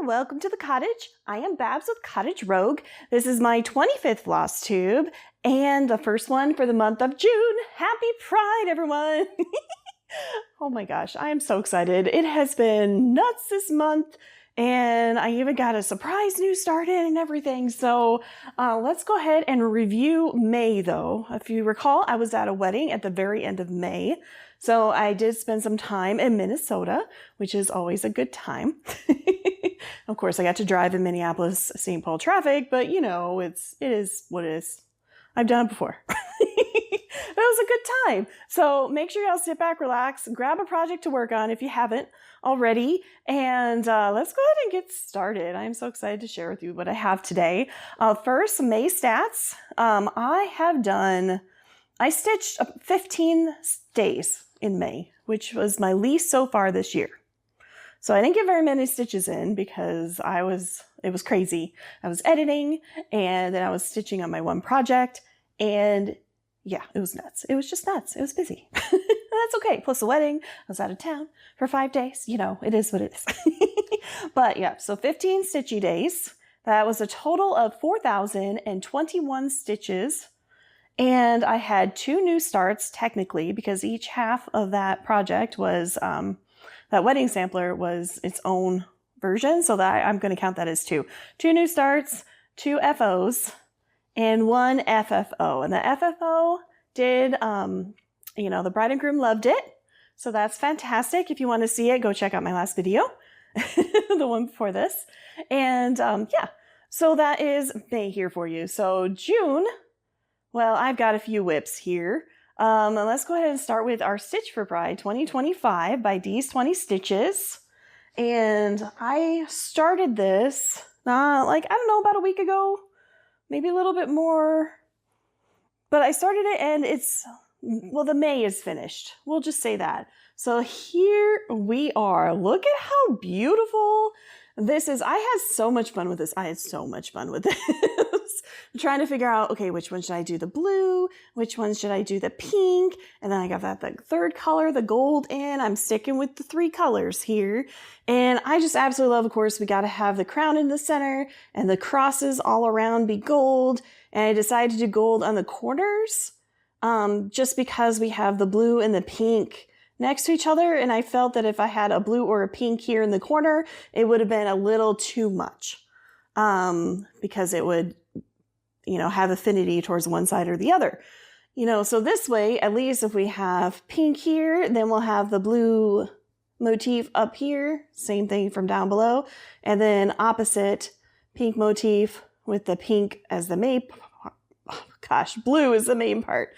welcome to the cottage. I am Babs with Cottage Rogue. This is my 25th floss tube and the first one for the month of June. Happy Pride, everyone. Oh my gosh, I am so excited. It has been nuts this month and I even got a surprise new start in and everything. So let's go ahead and review May though. If you recall, I was at a wedding at the very end of May. So I did spend some time in Minnesota, which is always a good time. Of course, I got to drive in Minneapolis, St. Paul traffic, but you know, it is what it is. I've done it before. But it was a good time. So make sure y'all sit back, relax, grab a project to work on if you haven't already. And let's go ahead and get started. I'm so excited to share with you what I have today. First, May stats. I stitched 15 days in May, which was my least so far this year. So I didn't get very many stitches in because it was crazy. I was editing and then I was stitching on my one project and yeah, it was nuts. It was just nuts. It was busy. That's okay. Plus the wedding, I was out of town for 5 days. You know, it is what it is. But yeah, so 15 stitchy days. That was a total of 4,021 stitches. And I had 2 new starts technically because each half of that project was, that wedding sampler was its own version. So that I'm going to count that as 2. 2 new starts, 2 FOs, and 1 FFO. And the FFO did, you know, the bride and groom loved it. So that's fantastic. If you want to see it, go check out my last video, the one before this. And yeah, so that is May here for you. So June, well, I've got a few WIPs here. And let's go ahead and start with our Stitch for Pride 2025 by D's 20 Stitches. And I started this, like, I don't know, about a week ago, maybe a little bit more. But I started it and well, the May is finished. We'll just say that. So here we are. Look at how beautiful this is. I had so much fun with this. I had so much fun with this. I'm trying to figure out, okay, which one should I do the blue? Which one should I do the pink? And then I got the third color, the gold in. I'm sticking with the 3 colors here. And I just absolutely love, of course, we got to have the crown in the center and the crosses all around be gold. And I decided to do gold on the corners just because we have the blue and the pink next to each other. And I felt that if I had a blue or a pink here in the corner, it would have been a little too much because it would, you know, have affinity towards one side or the other. You know, so this way, at least if we have pink here, then we'll have the blue motif up here. Same thing from down below. And then opposite pink motif with the pink as the main, oh gosh, blue is the main part.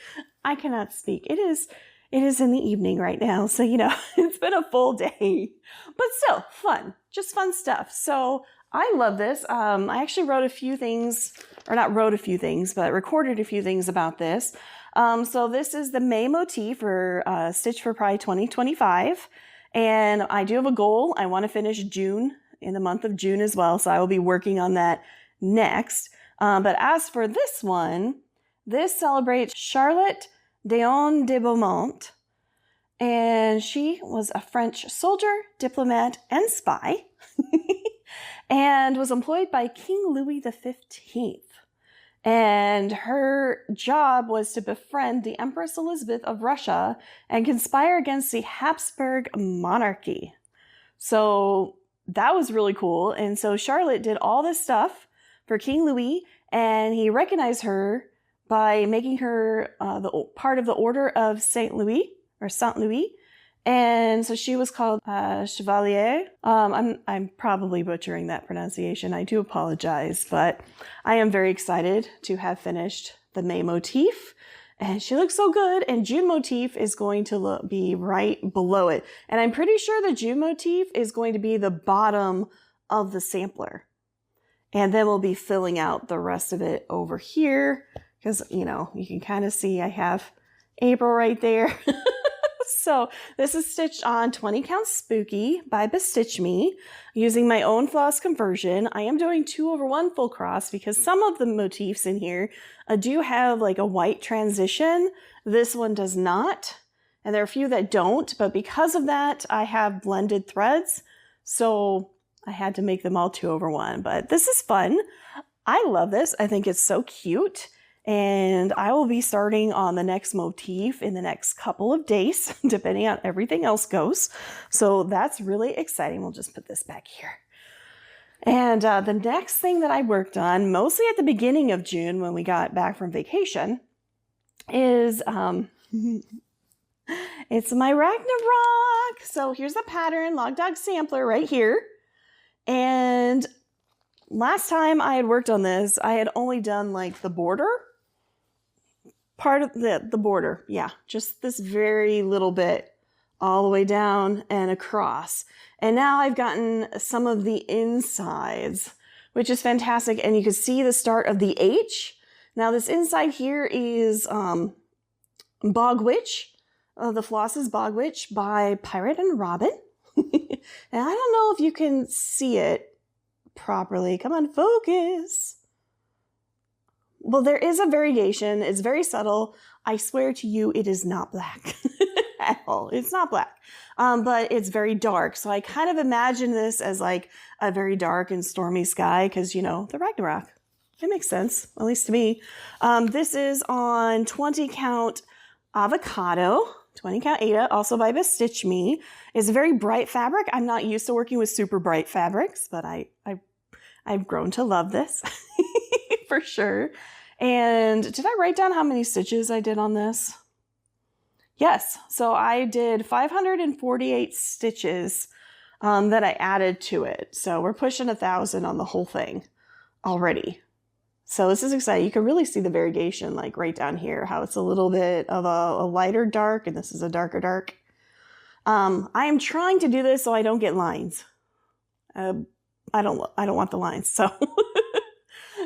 I cannot speak. It is in the evening right now. So, you know, it's been a full day, but still fun, just fun stuff. So I love this. I actually wrote a few things, or not wrote a few things, but recorded a few things about this. So this is the May motif for Stitch for Pride 2025. And I do have a goal. I want to finish June, in the month of June as well. So I will be working on that next. But as for this one, this celebrates Charlotte Déon de Beaumont. And she was a French soldier, diplomat, and spy. And was employed by King Louis XV. And her job was to befriend the Empress Elizabeth of Russia and conspire against the Habsburg monarchy. So that was really cool. And so Charlotte did all this stuff for King Louis, and he recognized her by making her the part of the Order of Saint Louis, or Saint Louis. And so she was called Chevalier. I'm probably butchering that pronunciation. I do apologize, but I am very excited to have finished the May motif. And she looks so good. And June motif is going to be right below it. And I'm pretty sure the June motif is going to be the bottom of the sampler. And then we'll be filling out the rest of it over here. Because, you know, you can kind of see I have April right there. So this is stitched on 20 Count Spooky by BeStitchMe using my own floss conversion. I am doing 2/1 full cross because some of the motifs in here do have like a white transition. This one does not. And there are a few that don't, but because of that, I have blended threads. So I had to make them all 2/1, but this is fun. I love this. I think it's so cute. And I will be starting on the next motif in the next couple of days, depending on everything else goes. So that's really exciting. We'll just put this back here. And the next thing that I worked on, mostly at the beginning of June when we got back from vacation, is it's my Ragnarök. So here's the pattern, Log Dog Sampler right here. And last time I had worked on this, I had only done like the border. Part of the border, yeah, just this very little bit all the way down and across. And now I've gotten some of the insides, which is fantastic. And you can see the start of the H. Now this inside here is Bog Witch, the Flosses Bog Witch by Pirate and Robin. And I don't know if you can see it properly. Come on, focus. Well, there is a variation. It's very subtle. I swear to you, it is not black at all. It's not black, but it's very dark. So I kind of imagine this as like a very dark and stormy sky because, you know, the Ragnarök. It makes sense, at least to me. This is on 20 count avocado, 20 count Ada, also by BeStitchMe. It's a very bright fabric. I'm not used to working with super bright fabrics, but I've grown to love this for sure. And did I write down how many stitches I did on this? Yes. So I did 548 stitches that I added to it. So we're pushing 1,000 on the whole thing already. So this is exciting. You can really see the variegation like right down here, how it's a little bit of a lighter dark and this is a darker dark. I am trying to do this so I don't get lines. I don't want the lines. So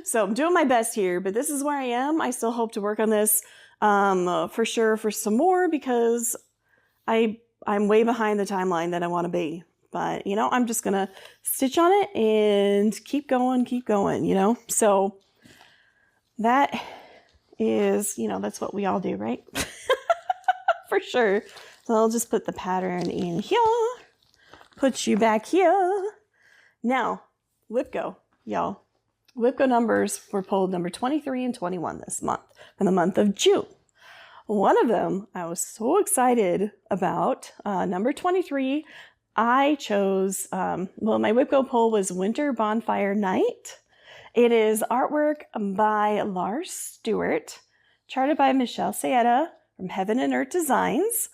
So I'm doing my best here, but this is where I am. I still hope to work on this for sure for some more because I'm way behind the timeline that I want to be. But, you know, I'm just going to stitch on it and keep going, you know. So that is, you know, that's what we all do, right? For sure. So I'll just put the pattern in here, put you back here. Now, WIPGO, y'all. WIPGO numbers were pulled number 23 and 21 this month, in the month of June. One of them I was so excited about, number 23, I chose, well, my WIPGO poll was Winter Bonfire Night. It is artwork by Lars Stewart, charted by Michele Sayetta from Heaven and Earth Designs.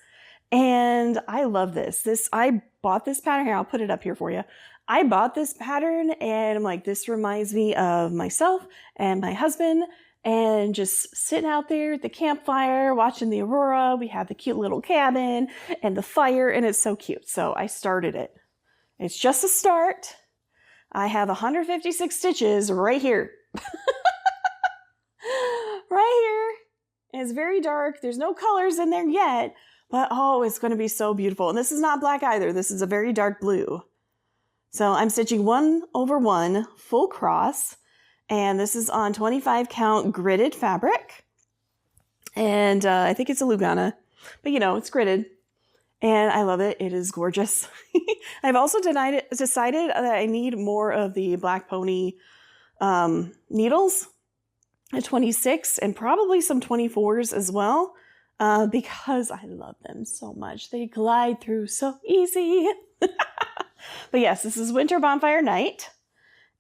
And I love this. I bought this pattern here. I'll put it up here for you. I bought this pattern and I'm like, this reminds me of myself and my husband and just sitting out there at the campfire, watching the aurora. We have the cute little cabin and the fire and it's so cute. So I started it. It's just a start. I have 156 stitches right here. Right here. It's very dark. There's no colors in there yet, but oh, it's going to be so beautiful. And this is not black either. This is a very dark blue. So I'm stitching 1/1 full cross, and this is on 25 count gridded fabric. And I think it's a Lugana, but you know, it's gridded. And I love it. It is gorgeous. I've also decided that I need more of the Black Pony needles, a 26 and probably some 24s as well, because I love them so much. They glide through so easy. But yes, this is Winter Bonfire Night,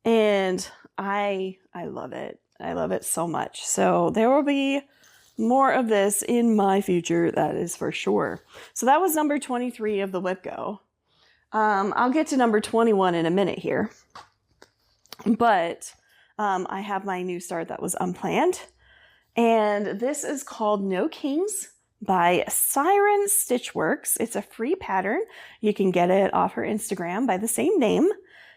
and I love it. I love it so much. So there will be more of this in my future, that is for sure. So that was number 23 of the WIPGO. I'll get to number 21 in a minute here. But I have my new start that was unplanned. And this is called No Kings by sirenstitchworks. It's a free pattern. You can get it off her Instagram by the same name.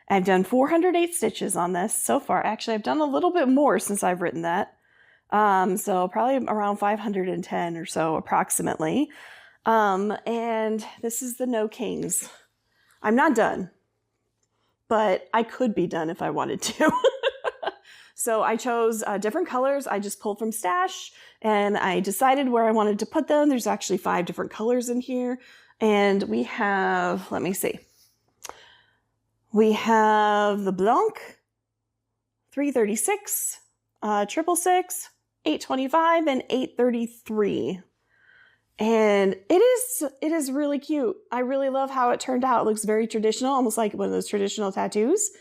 I've done 408 stitches on this so far. Actually, I've done a little bit more since I've written that. So probably around 510 or so approximately. And this is the No Kings. I'm not done, but I could be done if I wanted to. So I chose different colors. I just pulled from Stash and I decided where I wanted to put them. There's actually 5 different colors in here. And we have, let me see. We have the Blanc, 336, 666, 825, and 833. And it is really cute. I really love how it turned out. It looks very traditional, almost like one of those traditional tattoos.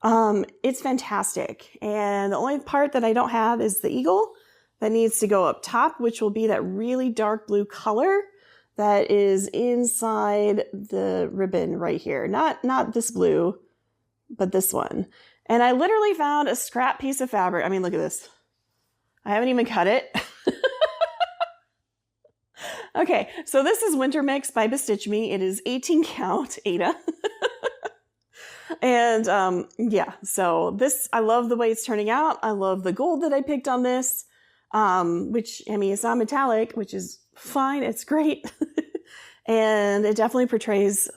It's fantastic. And the only part that I don't have is the eagle that needs to go up top, which will be that really dark blue color that is inside the ribbon right here. Not this blue, but this one. And I literally found a scrap piece of fabric. I mean, look at this. I haven't even cut it. Okay, so this is Winter Mix by BeStitchMe. It is 18 count, Ada. And yeah, so this, I love the way it's turning out. I love the gold that I picked on this, which, I mean, it's not metallic, which is fine. It's great. And it definitely portrays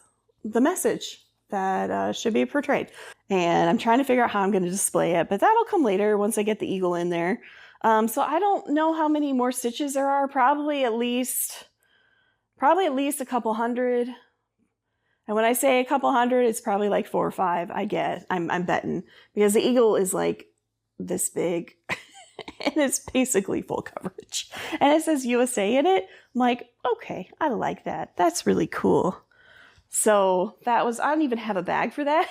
the message that should be portrayed. And I'm trying to figure out how I'm going to display it, but that'll come later once I get the eagle in there. So I don't know how many more stitches there are. Probably at least a couple hundred. And when I say a couple hundred, it's probably like 4 or 5, I guess. I'm betting, because the eagle is like this big and it's basically full coverage. And it says USA in it. I'm like, okay, I like that. That's really cool. So that was, I don't even have a bag for that.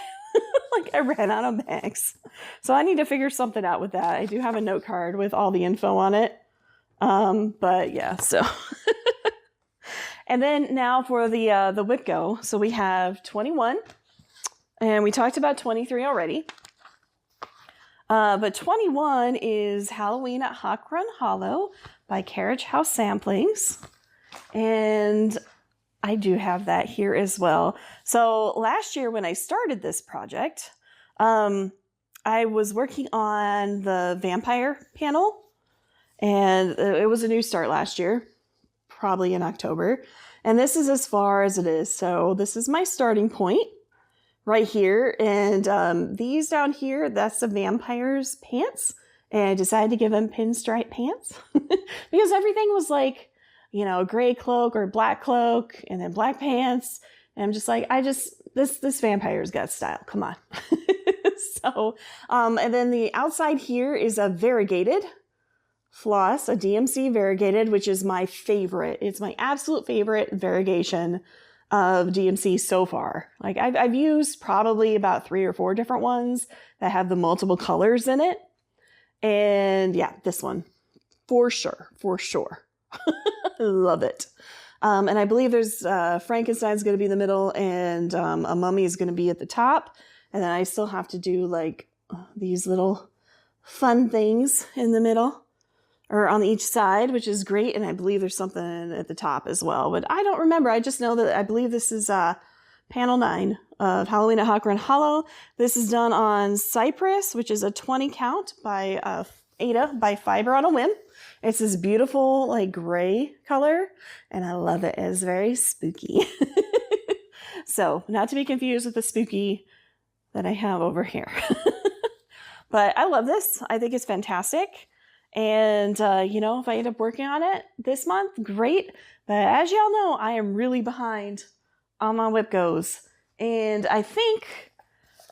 Like, I ran out of bags. So I need to figure something out with that. I do have a note card with all the info on it. But yeah, so. And then now for the WIPGO. So we have 21, and we talked about 23 already. But 21 is Halloween at Hawk Run Hollow by Carriage House Samplings. And I do have that here as well. So last year when I started this project, I was working on the vampire panel, and it was a new start last year, probably in October. And this is as far as it is. So this is my starting point right here. And these down here, that's the vampire's pants. And I decided to give him pinstripe pants because everything was like, you know, a gray cloak or black cloak and then black pants. And I'm just like, this vampire's got style. Come on. So, and then the outside here is a variegated floss, a DMC variegated, which is my favorite. It's my absolute favorite variegation of DMC so far. Like I've used probably about 3 or 4 different ones that have the multiple colors in it. And yeah, this one for sure. Love it. And I believe there's Frankenstein's going to be in the middle, and a mummy is going to be at the top. And then I still have to do like these little fun things in the middle or on each side, which is great. And I believe there's something at the top as well, but I don't remember. I just know that I believe this is panel 9 of Halloween at Hawk Run Hollow. This is done on Cypress, which is a 20 count by Ada by Fiber on a Whim. It's this beautiful like gray color, and I love it. It's very spooky. So not to be confused with the spooky that I have over here. But I love this. I think it's fantastic. And, you know, if I end up working on it this month, great. But as y'all know, I am really behind on my WIPGOs. And I think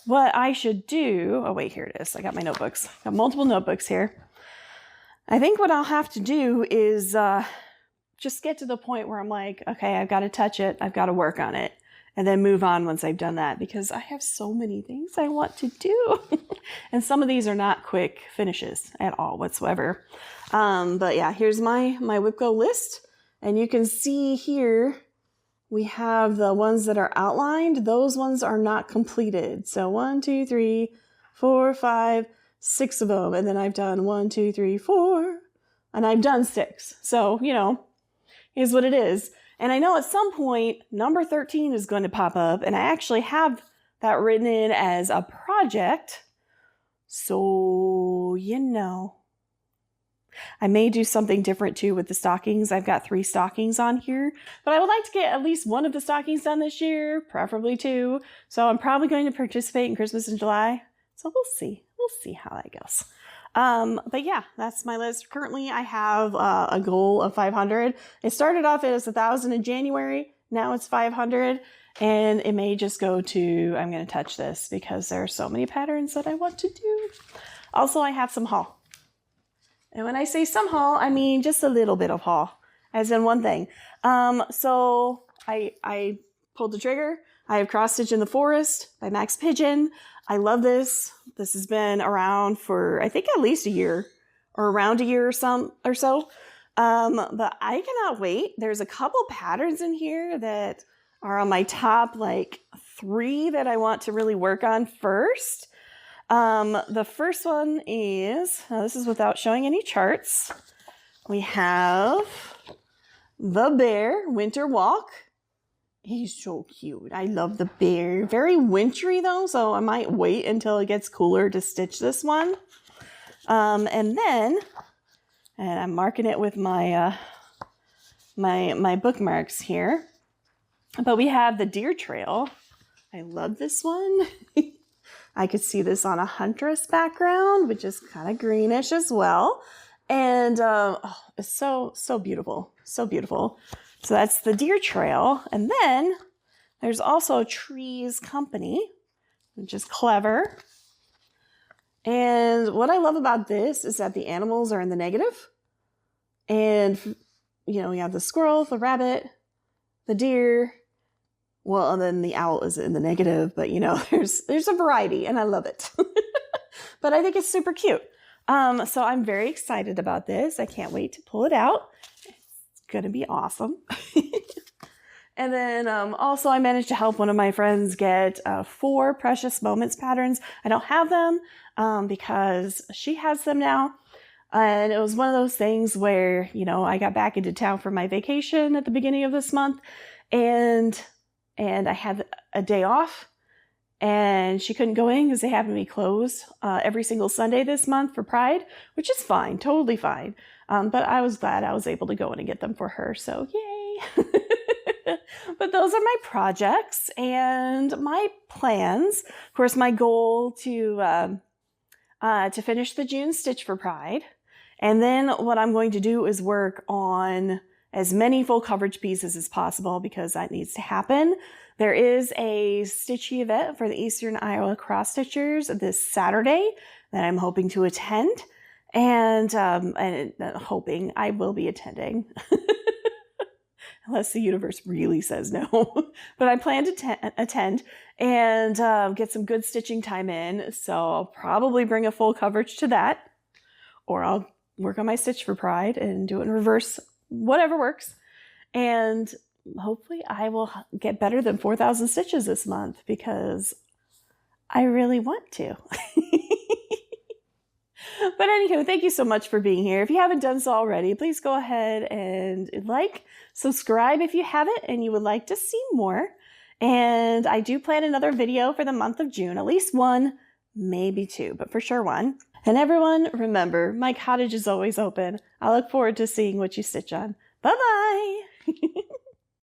what I should do, oh wait, here it is. I got my notebooks. Got multiple notebooks here. I think what I'll have to do is just get to the point where I'm like, okay, I've got to touch it. I've got to work on it. And then move on once I've done that, because I have so many things I want to do. And some of these are not quick finishes at all whatsoever. But yeah, here's my WIPGO list. And you can see here, we have the ones that are outlined. Those ones are not completed. So 1, 2, 3, 4, 5, 6 of them. And then I've done 1, 2, 3, 4, and I've done 6. So, you know, is what it is. And I know at some point, number 13 is going to pop up, and I actually have that written in as a project. So, you know, I may do something different too with the stockings. I've got 3 stockings on here, but I would like to get at least one of the stockings done this year, preferably 2. So I'm probably going to participate in Christmas in July. So we'll see. We'll see how that goes. But yeah, that's my list. Currently, I have a goal of 500. It started off as 1,000 in January. Now it's 500. And it may just go to, I'm going to touch this because there are so many patterns that I want to do. Also, I have some haul. And when I say some haul, I mean just a little bit of haul, as in one thing. So I pulled the trigger. I have Cross Stitch in the Forest by Max Pigeon. I love this. This has been around for, I think, at least a year or around a year or so. But I cannot wait. There's a couple patterns in here that are on my top, like 3 that I want to really work on first. The first one is, this is without showing any charts. We have the Bear Winter Walk. He's so cute. I love the bear. Very wintry though, so I might wait until it gets cooler to stitch this one. And I'm marking it with my my bookmarks here. But we have the Deer Trail. I love this one. I could see this on a huntress background, which is kind of greenish as well. And it's so beautiful. So beautiful. So that's the Deer Trail. And then there's also Trees Company, which is clever. And what I love about this is that the animals are in the negative. And, you know, we have the squirrel, the rabbit, the deer. Well, and then the owl is in the negative, but, you know, there's a variety, and I love it. But I think it's super cute. So I'm very excited about this. I can't wait to pull it out. Gonna be awesome. And then also I managed to help one of my friends get 4 Precious Moments patterns. I don't have them because she has them now. And it was one of those things where, you know, I got back into town for my vacation at the beginning of this month, and I had a day off, and she couldn't go in because they happen to be closed every single Sunday this month for Pride, which is fine, totally fine. But I was glad I was able to go in and get them for her, so yay! But those are my projects and my plans. Of course, my goal to finish the June stitch for Pride. And then what I'm going to do is work on as many full coverage pieces as possible because that needs to happen. There is a stitchy event for the Eastern Iowa cross stitchers this Saturday that I'm hoping to attend. And hoping I will be attending. Unless the universe really says no. But I plan to attend and get some good stitching time in. So I'll probably bring a full coverage to that. Or I'll work on my stitch for Pride and do it in reverse, whatever works. And hopefully I will get better than 4,000 stitches this month because I really want to. But anywho, thank you so much for being here. If you haven't done so already, please go ahead and subscribe if you haven't and you would like to see more. And I do plan another video for the month of June, at least 1, maybe 2, but for sure 1. And everyone, remember, my cottage is always open. I look forward to seeing what you stitch on. Bye-bye!